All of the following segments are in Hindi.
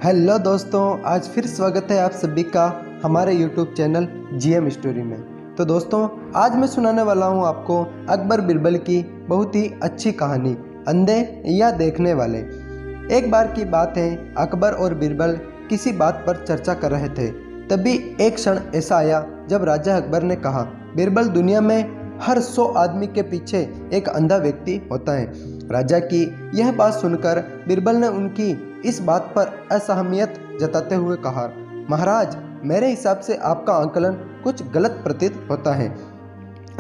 हेलो दोस्तों, आज फिर स्वागत है आप सभी का हमारे यूट्यूब चैनल जीएम स्टोरी में। तो दोस्तों, आज मैं सुनाने वाला हूँ आपको अकबर बिरबल की बहुत ही अच्छी कहानी, अंधे या देखने वाले। एक बार की बात है, अकबर और बिरबल किसी बात पर चर्चा कर रहे थे। तभी एक क्षण ऐसा आया जब राजा अकबर ने कहा, बिरबल, दुनिया में हर 100 आदमी के पीछे एक अंधा व्यक्ति होता है। राजा की यह बात सुनकर बिरबल ने उनकी इस बात पर असहमियत जताते हुए कहा, महाराज, मेरे हिसाब से आपका आकलन कुछ गलत प्रतीत होता है।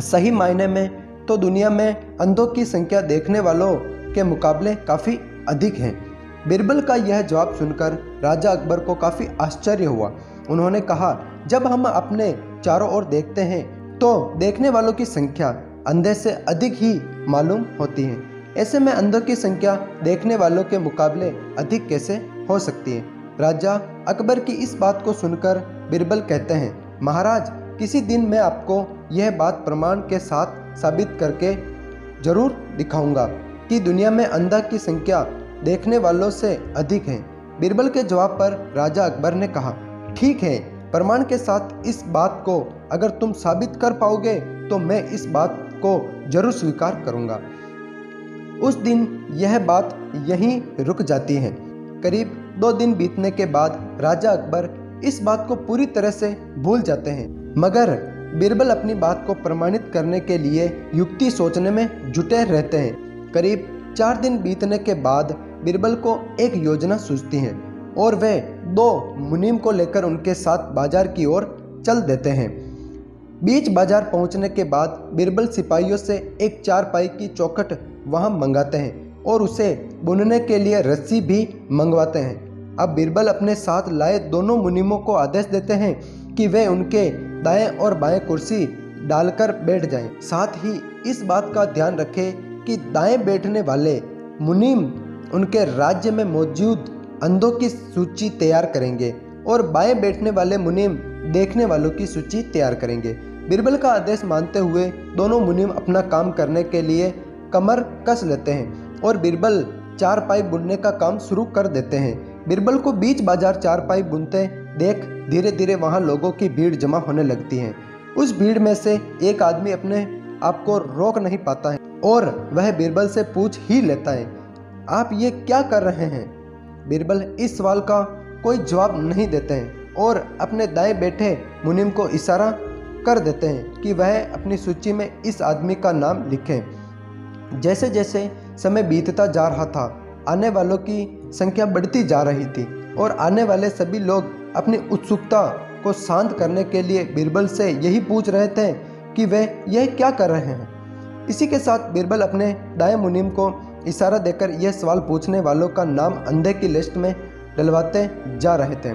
सही मायने में तो दुनिया में अंधों की संख्या देखने वालों के मुकाबले काफ़ी अधिक है। बिरबल का यह जवाब सुनकर राजा अकबर को काफ़ी आश्चर्य हुआ। उन्होंने कहा, जब हम अपने चारों ओर देखते हैं तो देखने वालों की संख्या अंधे से अधिक ही मालूम होती है। ऐसे में अंधों की संख्या देखने वालों के मुकाबले अधिक कैसे हो सकती है? राजा अकबर की इस बात को सुनकर बिरबल कहते हैं, महाराज, किसी दिन मैं आपको यह बात प्रमाण के साथ साबित करके जरूर दिखाऊंगा कि दुनिया में अंधा की संख्या देखने वालों से अधिक है। बिरबल के जवाब पर राजा अकबर ने कहा, ठीक है, प्रमाण के साथ इस बात को अगर तुम साबित कर पाओगे तो मैं इस बात को जरूर स्वीकार करूंगा। उस दिन यह बात यहीं रुक जाती है। करीब 2 दिन बीतने के बाद राजा अकबर इस बात को पूरी तरह से भूल जाते हैं, मगर बिरबल अपनी बात को प्रमाणित करने के लिए युक्ति सोचने में जुटे रहते हैं। करीब 4 दिन बीतने के बाद बिरबल को एक योजना सूझती है और वे 2 मुनीम को लेकर उनके साथ बाजार की ओर चल देते हैं। बीच बाजार पहुंचने के बाद बिरबल सिपाहियों से एक चारपाई की चौखट वहां मंगाते हैं और उसे बुनने के लिए रस्सी भी मंगवाते हैं। अब बिरबल अपने साथ लाए दोनों मुनीमों को आदेश देते हैं कि वे उनके दाएं और बाएं कुर्सी डालकर बैठ जाएं। साथ ही इस बात का ध्यान रखें कि दाएं बैठने वाले मुनीम उनके राज्य में मौजूद अंधों की सूची तैयार करेंगे और बाएं बैठने वाले मुनीम देखने वालों की सूची तैयार करेंगे। बिरबल का आदेश मानते हुए दोनों मुनीम अपना काम करने के लिए कमर कस लेते हैं और बिरबल चारपाई बुनने का काम शुरू कर देते हैं। बिरबल को बीच बाजार चारपाई बुनते देख धीरे धीरे वहां लोगों की भीड़ जमा होने लगती है। उस भीड़ में से एक आदमी अपने आप को रोक नहीं पाता है और वह बिरबल से पूछ ही लेता है, आप ये क्या कर रहे हैं? बिरबल इस सवाल का कोई जवाब नहीं देते हैं और अपने दाएं बैठे मुनीम को इशारा कर देते हैं कि वह अपनी सूची में इस आदमी का नाम लिखें। जैसे जैसे समय बीतता जा रहा था, आने वालों की संख्या बढ़ती जा रही थी और आने वाले सभी लोग अपनी उत्सुकता को शांत करने के लिए बिरबल से यही पूछ रहे थे कि वे यह क्या कर रहे हैं। इसी के साथ बिरबल अपने दाएं मुनीम को इशारा देकर यह सवाल पूछने वालों का नाम अंधे की लिस्ट में डलवाते जा रहे थे।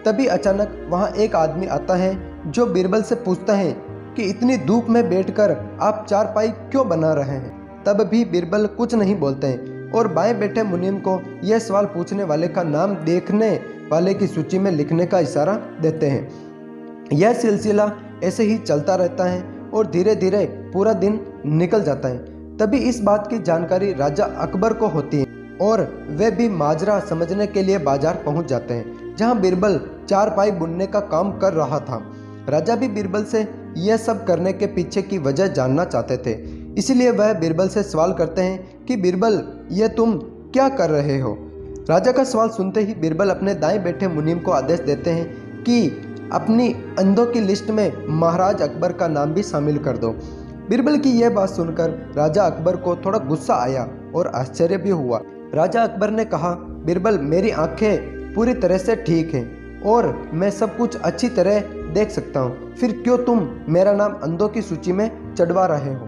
तभी अचानक वहां एक आदमी आता है जो बिरबल से पूछता है कि इतनी धूप में बैठकर आप चारपाई क्यों बना रहे हैं? तब भी बिरबल कुछ नहीं बोलते हैं और बाएं बैठे मुनीम को यह सवाल पूछने वाले का नाम देखने वाले की सूची में लिखने का इशारा देते हैं। यह सिलसिला ऐसे ही चलता रहता है और धीरे धीरे पूरा दिन निकल जाता है। तभी इस बात की जानकारी राजा अकबर को होती है और वे भी माजरा समझने के लिए बाजार पहुंच जाते हैं, जहां बिरबल चारपाई बुनने का काम कर रहा था। राजा भी बिरबल से यह सब करने के पीछे की वजह जानना चाहते थे, इसलिए वह बिरबल से सवाल करते हैं कि बिरबल, यह तुम क्या कर रहे हो? राजा का सवाल सुनते ही बिरबल अपने दाएं बैठे मुनीम को आदेश देते हैं कि अपनी अंधों की लिस्ट में महाराज अकबर का नाम भी शामिल कर दो। बिरबल की यह बात सुनकर राजा अकबर को थोड़ा गुस्सा आया और आश्चर्य भी हुआ। राजा अकबर ने कहा, बिरबल, मेरी आंखें पूरी तरह से ठीक हैं और मैं सब कुछ अच्छी तरह देख सकता हूँ, फिर क्यों तुम मेरा नाम अंधों की सूची में चढ़वा रहे हो?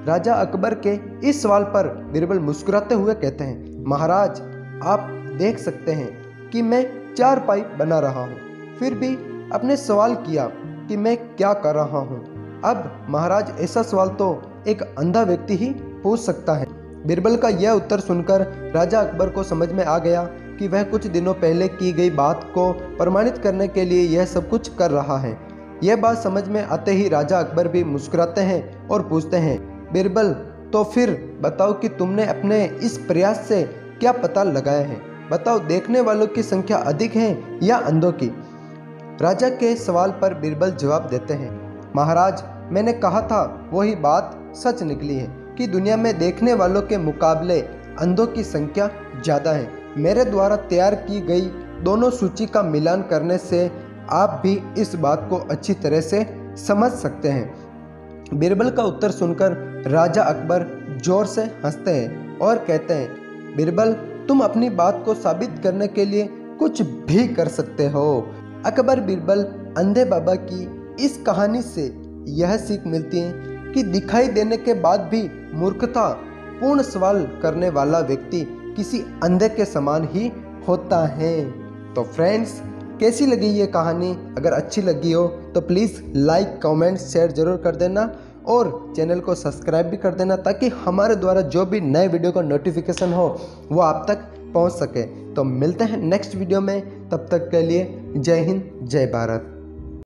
राजा अकबर के इस सवाल पर बिरबल मुस्कुराते हुए कहते हैं, महाराज, आप देख सकते हैं कि मैं चारपाई बना रहा हूँ, फिर भी आपने सवाल किया कि मैं क्या कर रहा हूँ। अब महाराज, ऐसा सवाल तो एक अंधा व्यक्ति ही पूछ सकता है। बिरबल का यह उत्तर सुनकर राजा अकबर को समझ में आ गया कि वह कुछ दिनों पहले की गई बात को प्रमाणित करने के लिए यह सब कुछ कर रहा है। यह बात समझ में आते ही राजा अकबर भी मुस्कुराते हैं और पूछते हैं, बिरबल, तो फिर बताओ कि तुमने अपने इस प्रयास से क्या पता लगाया है? बताओ देखने वालों की संख्या अधिक है या अंधों की। राजा के सवाल पर बीरबल जवाब देते हैं, महाराज मैंने कहा था वही बात सच निकली है कि दुनिया में देखने वालों के मुकाबले अंधों की संख्या ज़्यादा है। मेरे द्वारा तैयार की गई दोनों सूची का मिलान करने से आप भी इस बात को अच्छी तरह से समझ सकते हैं। बीरबल का उत्तर सुनकर राजा अकबर जोर से हंसते हैं और कहते हैं, बीरबल तुम अपनी बात को साबित करने के लिए कुछ भी कर सकते हो। अकबर बीरबल अंधे बाबा की इस कहानी से यह सीख मिलती है कि दिखाई देने के बाद भी मूर्खता पूर्ण सवाल करने वाला व्यक्ति किसी अंधे के समान ही होता है। तो फ्रेंड्स, कैसी लगी ये कहानी? अगर अच्छी लगी हो तो प्लीज़ लाइक कमेंट शेयर ज़रूर कर देना और चैनल को सब्सक्राइब भी कर देना ताकि हमारे द्वारा जो भी नए वीडियो का नोटिफिकेशन हो वो आप तक पहुंच सके। तो मिलते हैं नेक्स्ट वीडियो में, तब तक के लिए जय हिंद जय भारत।